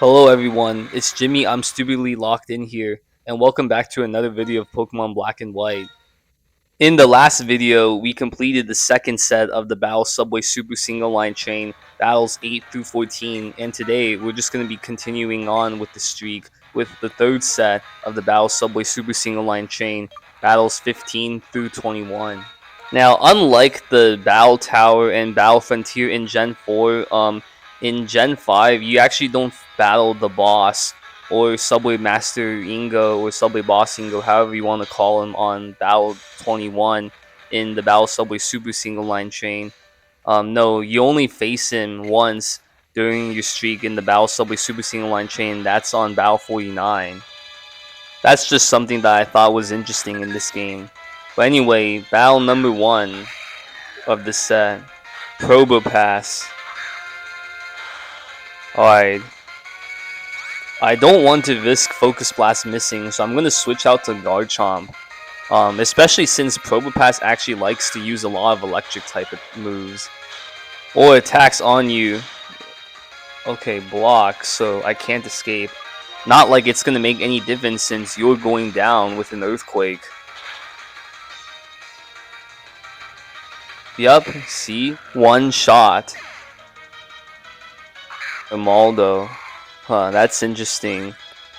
Hello everyone, it's Jimmy. I'm stupidly locked in here, and welcome back to another video of Pokemon Black and White. In the last video, we completed the second set of the Battle Subway Super Single Line Chain, battles 8 through 14, and today we're just going to be continuing on with the streak with the third set of the Battle Subway Super Single Line Chain, battles 15 through 21. Now, unlike the Battle Tower and Battle Frontier in Gen 4, in Gen 5, you actually don't battle the boss or Subway Master Ingo or Subway Boss Ingo, however you want to call him, on Battle 21 in the Battle Subway Super Single Line Chain. No, you only face him once during your streak in the Battle Subway Super Single Line Chain. That's on Battle 49. That's just something that I thought was interesting in this game. But anyway, battle number 1 of this set, Probopass. Alright, I don't want to risk Focus Blast missing, so I'm going to switch out to Garchomp. Especially since Probopass actually likes to use a lot of electric type of moves. Or attacks on you. Okay, block, so I can't escape. Not like it's going to make any difference since you're going down with an Earthquake. Yup, see? One shot. Imaldo. Huh, that's interesting.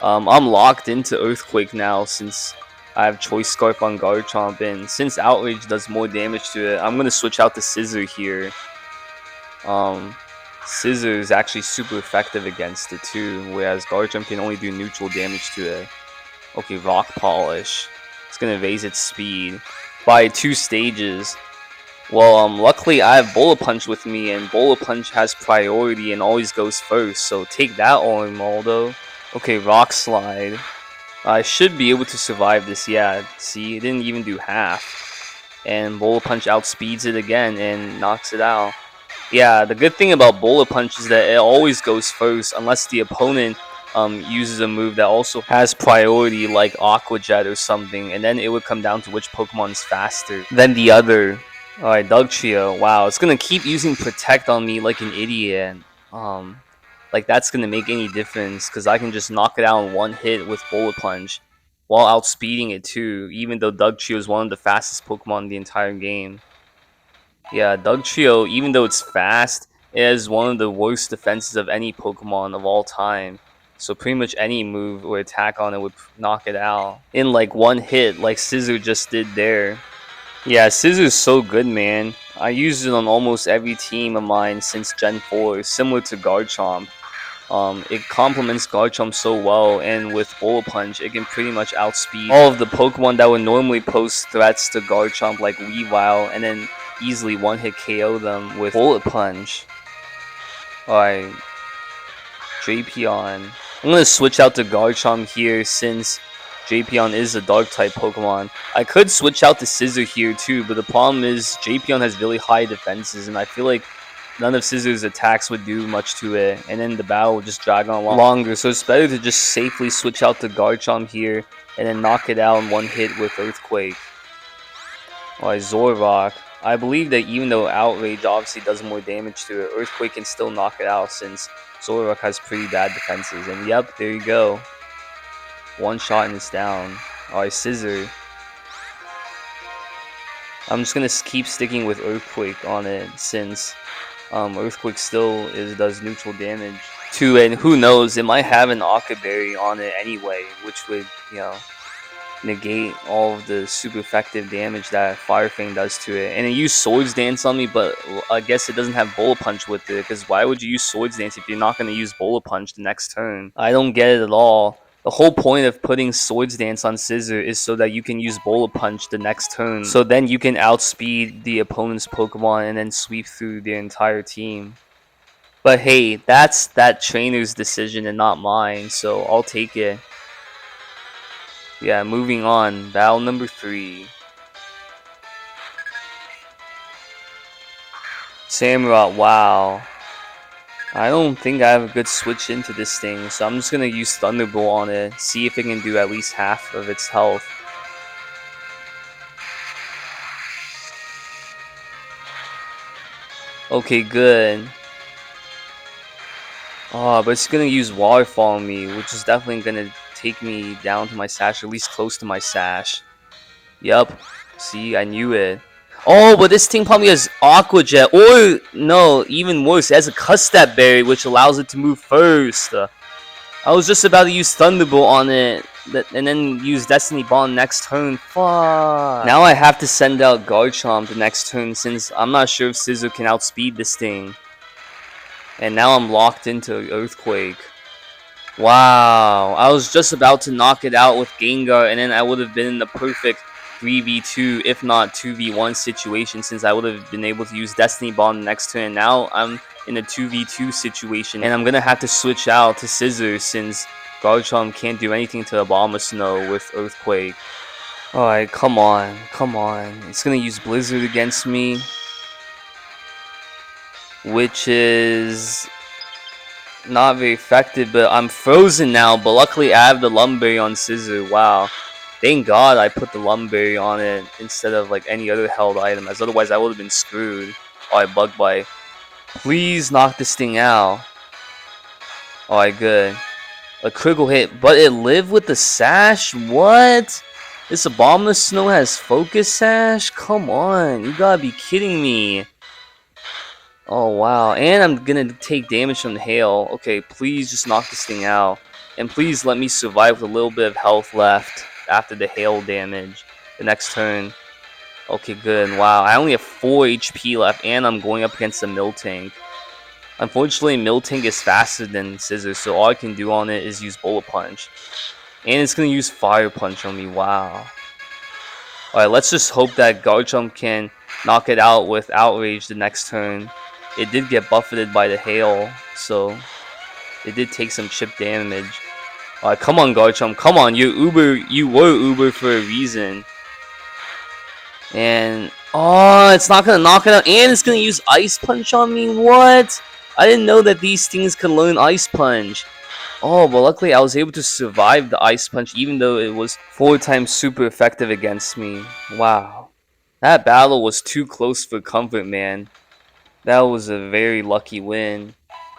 I'm locked into Earthquake now since I have Choice Scarf on Garchomp, and since Outrage does more damage to it, I'm gonna switch out to Scissor here. Scissor is actually super effective against it too, whereas Garchomp can only do neutral damage to it. Okay, Rock Polish. It's gonna raise its speed by 2 stages. Well, luckily I have Bullet Punch with me, and Bullet Punch has priority and always goes first, so take that, Orimaldo. Okay, Rock Slide. I should be able to survive this, yeah. See, it didn't even do half. And Bullet Punch outspeeds it again and knocks it out. Yeah, the good thing about Bullet Punch is that it always goes first unless the opponent uses a move that also has priority, like Aqua Jet or something, and then it would come down to which Pokemon is faster than the other. Alright, Dugtrio. Wow, it's gonna keep using Protect on me like an idiot. Like that's gonna make any difference because I can just knock it out in one hit with Bullet Punch while outspeeding it too, even though Dugtrio is one of the fastest Pokemon in the entire game. Yeah, Dugtrio, even though it's fast, it has one of the worst defenses of any Pokemon of all time. So pretty much any move or attack on it would knock it out in like one hit, like Scissor just did there. Yeah, Scissor's so good, man. I use it on almost every team of mine since Gen 4, similar to Garchomp. It complements Garchomp so well, and with Bullet Punch, it can pretty much outspeed all of the Pokemon that would normally pose threats to Garchomp, like Weavile, and then easily one-hit KO them with Bullet Punch. Alright, Drapion. I'm gonna switch out to Garchomp here since Drapion is a Dark-type Pokemon. I could switch out to Scissor here too, but the problem is Drapion has really high defenses, and I feel like none of Scissor's attacks would do much to it, and then the battle would just drag on longer. So it's better to just safely switch out to Garchomp here, and then knock it out in one hit with Earthquake. Alright, Zoroark. I believe that even though Outrage obviously does more damage to it, Earthquake can still knock it out since Zoroark has pretty bad defenses. And yep, there you go. One shot and it's down. Alright, Scissor. I'm just gonna keep sticking with Earthquake on it since Earthquake still does neutral damage to it. And who knows, it might have an Aqua Berry on it anyway, which would, negate all of the super effective damage that Fire Fang does to it. And it used Swords Dance on me, but I guess it doesn't have Bullet Punch with it, because why would you use Swords Dance if you're not going to use Bullet Punch the next turn? I don't get it at all. The whole point of putting Swords Dance on Scissor is so that you can use Bullet Punch the next turn, so then you can outspeed the opponent's Pokemon and then sweep through their entire team. But hey, that's that trainer's decision and not mine, so I'll take it. Yeah, moving on. Battle number 3. Samurott, wow. I don't think I have a good switch into this thing, so I'm just gonna use Thunderbolt on it, see if it can do at least half of its health. Okay, good. Oh, but it's gonna use Waterfall on me, which is definitely gonna take me down to my sash, or at least close to my sash. Yup. See, I knew it. Oh, but this thing probably has Aqua Jet, or no, even worse, it has a Custap Berry, which allows it to move first. I was just about to use Thunderbolt on it, and then use Destiny Bond next turn. Fuck. Now I have to send out Garchomp the next turn, since I'm not sure if Scizor can outspeed this thing. And now I'm locked into Earthquake. Wow, I was just about to knock it out with Gengar, and then I would have been in the perfect 3v2, if not 2v1 situation, since I would have been able to use Destiny Bond next turn. And now I'm in a 2v2 situation, and I'm gonna have to switch out to Scizor since Garchomp can't do anything to Abomasnow with Earthquake. Alright, come on, come on. It's gonna use Blizzard against me, which is not very effective, but I'm frozen now. But luckily I have the Lumberry on Scizor. Wow, thank God I put the Lumberry on it instead of like any other held item, as otherwise I would have been screwed. Alright, Bug Bite, please knock this thing out. Alright, good. A critical hit, but it lived with the sash? What? This Abomasnow has focus sash? Come on, you gotta be kidding me. Oh wow, and I'm gonna take damage from the hail. Okay, please just knock this thing out. And please let me survive with a little bit of health left after the hail damage the next turn. Okay, good. Wow, I only have 4 HP left, and I'm going up against a Miltank. Unfortunately, Miltank is faster than Scizor, so all I can do on it is use Bullet Punch. And it's gonna use Fire Punch on me. Wow. Alright, let's just hope that Garchomp can knock it out with Outrage the next turn. It did get buffeted by the hail, so it did take some chip damage. Alright, come on Garchomp, come on, you were Uber for a reason. And oh, it's not gonna knock it out, and it's gonna use Ice Punch on me. What? I didn't know that these things could learn Ice Punch. Oh, but luckily I was able to survive the Ice Punch, even though it was 4 times super effective against me. Wow. That battle was too close for comfort, man. That was a very lucky win.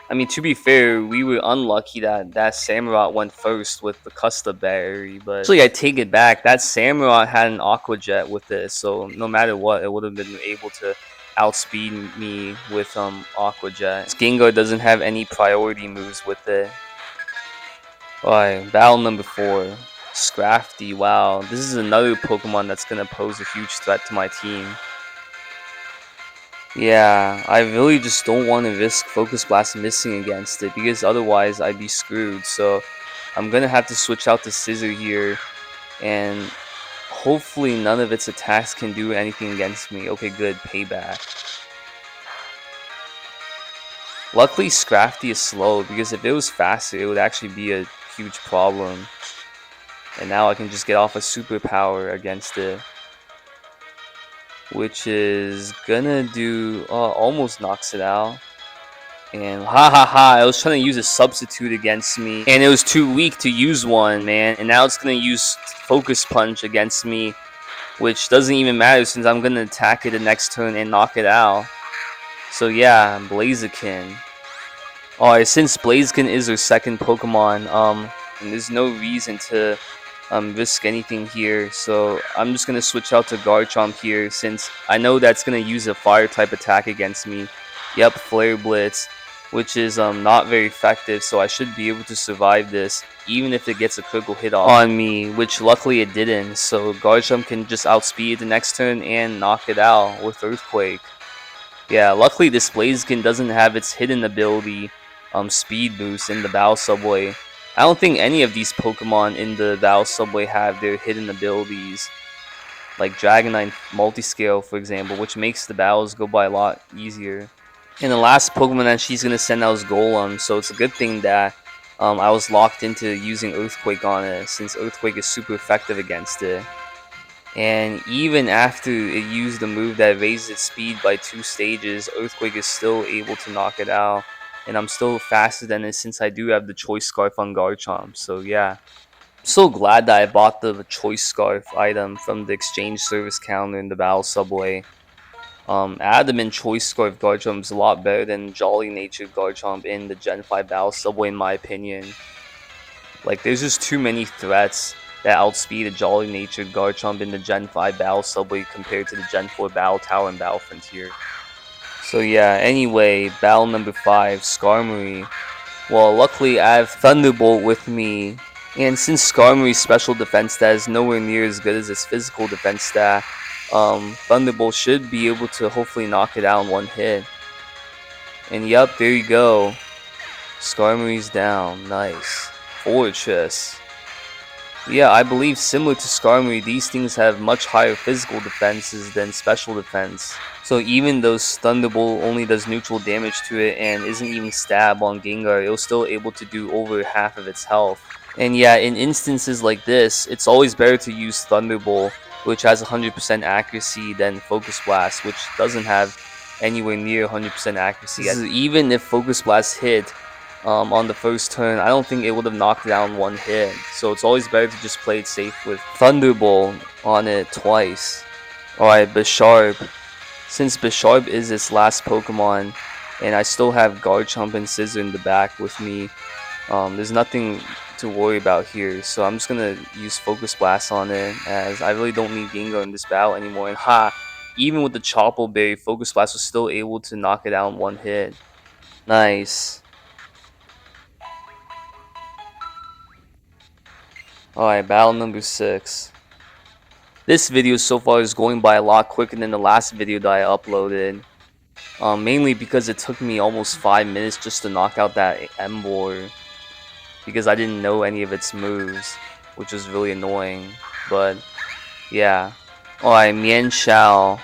I mean, to be fair, we were unlucky that Samurott went first with the Custap Berry, but actually I take it back. That Samurott had an Aqua Jet with it, so no matter what, it would have been able to outspeed me with Aqua Jet. Gengar doesn't have any priority moves with it. Alright, battle number 4. Scrafty, wow. This is another Pokemon that's going to pose a huge threat to my team. Yeah, I really just don't want to risk Focus Blast missing against it, because otherwise I'd be screwed. So I'm going to have to switch out to Scizor here, and hopefully none of its attacks can do anything against me. Okay, good, payback. Luckily Scrafty is slow, because if it was faster it would actually be a huge problem. And now I can just get off a superpower against it, which is gonna do almost knocks it out. And I was trying to use a substitute against me, and it was too weak to use one, man. And now it's gonna use Focus Punch against me, which doesn't even matter since I'm gonna attack it the next turn and knock it out. So yeah, Blaziken. Alright, since Blaziken is our second Pokemon, and there's no reason to risk anything here, so I'm just gonna switch out to Garchomp here, since I know that's gonna use a fire type attack against me. Yep, Flare Blitz, which is not very effective, so I should be able to survive this even if it gets a critical hit on me, which luckily it didn't. So Garchomp can just outspeed the next turn and knock it out with Earthquake. Yeah, luckily this Blaziken doesn't have its hidden ability, speed boost, in the Battle Subway. I don't think any of these Pokemon in the Battle Subway have their hidden abilities, like Dragonite Multiscale, for example, which makes the battles go by a lot easier. And the last Pokemon that she's going to send out is Golem, so it's a good thing that I was locked into using Earthquake on it, since Earthquake is super effective against it. And even after it used a move that raises its speed by 2 stages, Earthquake is still able to knock it out. And I'm still faster than it, since I do have the Choice Scarf on Garchomp. So yeah, I'm so glad that I bought the Choice Scarf item from the exchange service counter in the Battle Subway. Adamant Choice Scarf Garchomp is a lot better than Jolly Natured Garchomp in the Gen 5 Battle Subway, in my opinion. Like, there's just too many threats that outspeed a Jolly Natured Garchomp in the Gen 5 Battle Subway compared to the Gen 4 Battle Tower and Battle Frontier. So yeah, anyway, battle number 5, Skarmory. Well, luckily I have Thunderbolt with me, and since Skarmory's special defense stat is nowhere near as good as its physical defense stat, Thunderbolt should be able to hopefully knock it out in one hit. And yep, there you go. Skarmory's down. Nice. Fortress. Yeah, I believe similar to Skarmory, these things have much higher physical defenses than special defense. So even though Thunderbolt only does neutral damage to it and isn't even stab on Gengar, it was still able to do over half of its health. And yeah, in instances like this, it's always better to use Thunderbolt, which has 100% accuracy, than Focus Blast, which doesn't have anywhere near 100% accuracy. Even if Focus Blast hit on the first turn, I don't think it would have knocked it out in one hit. So it's always better to just play it safe with Thunderbolt on it twice. Alright, Bisharp. Since Bisharp is its last Pokemon, and I still have Garchomp and Scizor in the back with me, there's nothing to worry about here. So I'm just gonna use Focus Blast on it, as I really don't need Gengar in this battle anymore. And ha! Even with the Chople Berry, Focus Blast was still able to knock it out in one hit. Nice. Alright, battle number 6. This video so far is going by a lot quicker than the last video that I uploaded. Mainly because it took me almost 5 minutes just to knock out that Emboar, because I didn't know any of its moves, which was really annoying. But yeah. Alright, Mienshao.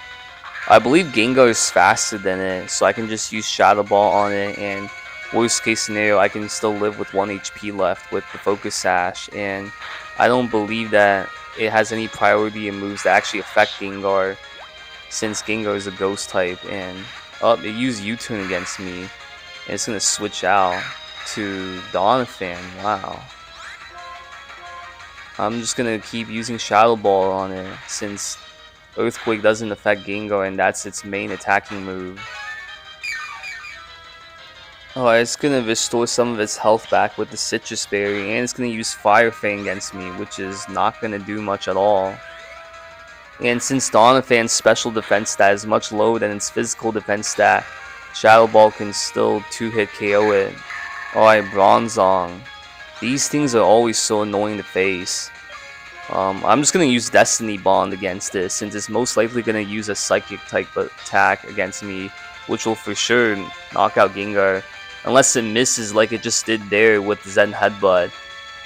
I believe Gengar is faster than it, so I can just use Shadow Ball on it, and worst case scenario, I can still live with 1 HP left with the Focus Sash. And I don't believe that it has any priority in moves that actually affect Gengar, since Gengar is a Ghost type. And it used U-turn against me, and it's gonna switch out to Donphan. Wow. I'm just gonna keep using Shadow Ball on it, since Earthquake doesn't affect Gengar and that's its main attacking move. Oh, it's gonna restore some of its health back with the Citrus Berry, and it's gonna use Fire Fang against me, which is not gonna do much at all. And since Donphan's special defense stat is much lower than its physical defense stat, Shadow Ball can still 2-hit KO it. Alright, Bronzong. These things are always so annoying to face. I'm just going to use Destiny Bond against this, since it's most likely going to use a Psychic type attack against me, which will for sure knock out Gengar, unless it misses like it just did there with Zen Headbutt.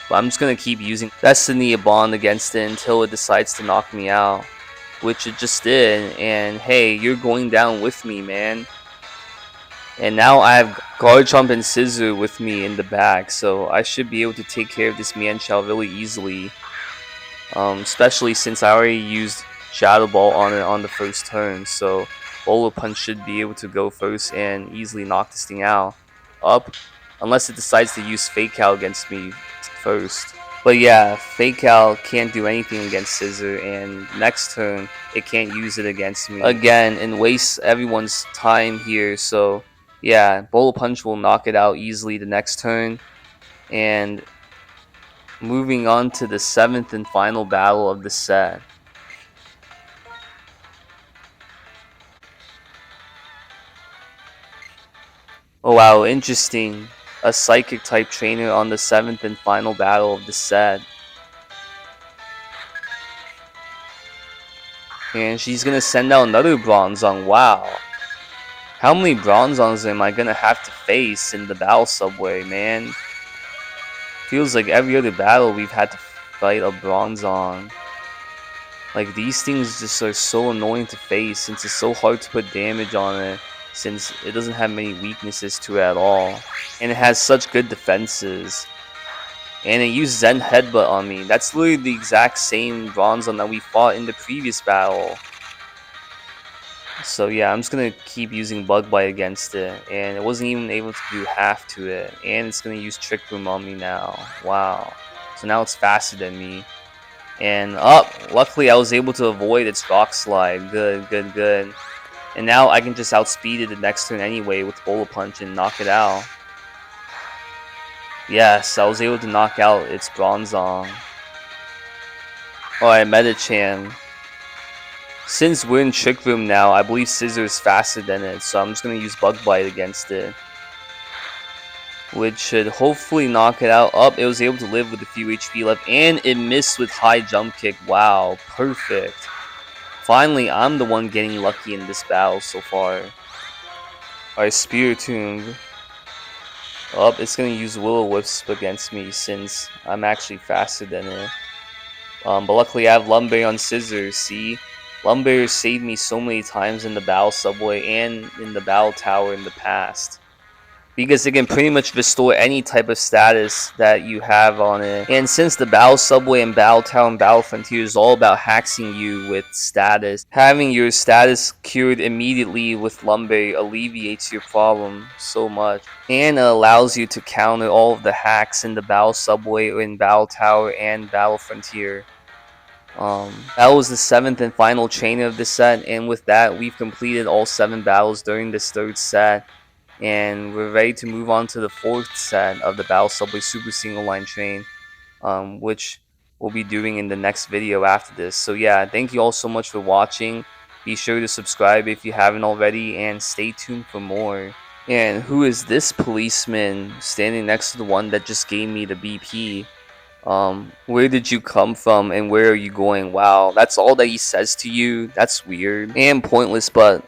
But I'm just going to keep using Destiny Bond against it until it decides to knock me out, which it just did. And hey, you're going down with me, man. And now I have Garchomp and Scizor with me in the back, so I should be able to take care of this Mienshao really easily. Especially since I already used Shadow Ball on it on the first turn, so Bolo Punch should be able to go first and easily knock this thing out. Unless it decides to use Fake Out against me first. But yeah, Fake Out can't do anything against Scizor, and next turn it can't use it against me again and waste everyone's time here. So yeah, Bolo Punch will knock it out easily the next turn. And moving on to the 7th and final battle of the set. Oh wow, interesting. A Psychic type trainer on the 7th and final battle of the set. And she's gonna send out another Bronzong. Wow. How many Bronzongs am I gonna have to face in the battle subway, man? Feels like every other battle we've had to fight a Bronzong. Like, these things just are so annoying to face, since it's so hard to put damage on it, since it doesn't have many weaknesses to it at all. And it has such good defenses. And it used Zen Headbutt on me. That's literally the exact same Bronzong that we fought in the previous battle. So yeah, I'm just gonna keep using Bug Bite against it, and it wasn't even able to do half to it. And it's gonna use Trick Room on me now. Wow. So now it's faster than me. And luckily I was able to avoid its Rock Slide. Good, good, good. And now I can just outspeed it the next turn anyway with Bola Punch and knock it out. Yes, I was able to knock out its Bronzong. Alright, Metachan. Since we're in Trick Room now, I believe Scissor is faster than it, so I'm just going to use Bug Bite against it. Which should hopefully knock it out. Up, it was able to live with a few HP left, and it missed with high jump kick. Wow, perfect. Finally, I'm the one getting lucky in this battle so far. Alright, Spiritomb. Up, it's going to use Will-O-Wisp against me since I'm actually faster than it. But luckily I have Lumberry on Scissors, see? Lumberry saved me so many times in the Battle Subway and in the Battle Tower in the past. Because it can pretty much restore any type of status that you have on it. And since the Battle Subway and Battle Tower and Battle Frontier is all about harassing you with status, having your status cured immediately with Lumberry alleviates your problem so much. And it allows you to counter all of the hacks in the Battle Subway, in Battle Tower, and Battle Frontier. That was the 7th and final trainer of this set, and with that we've completed all 7 battles during this 3rd set. And we're ready to move on to the 4th set of the Battle Subway Super Single Line Train, which we'll be doing in the next video after this. So yeah, thank you all so much for watching. Be sure to subscribe if you haven't already, and stay tuned for more. And who is this policeman standing next to the one that just gave me the BP? Where did you come from and where are you going? Wow, that's all that he says to you? That's weird and pointless, but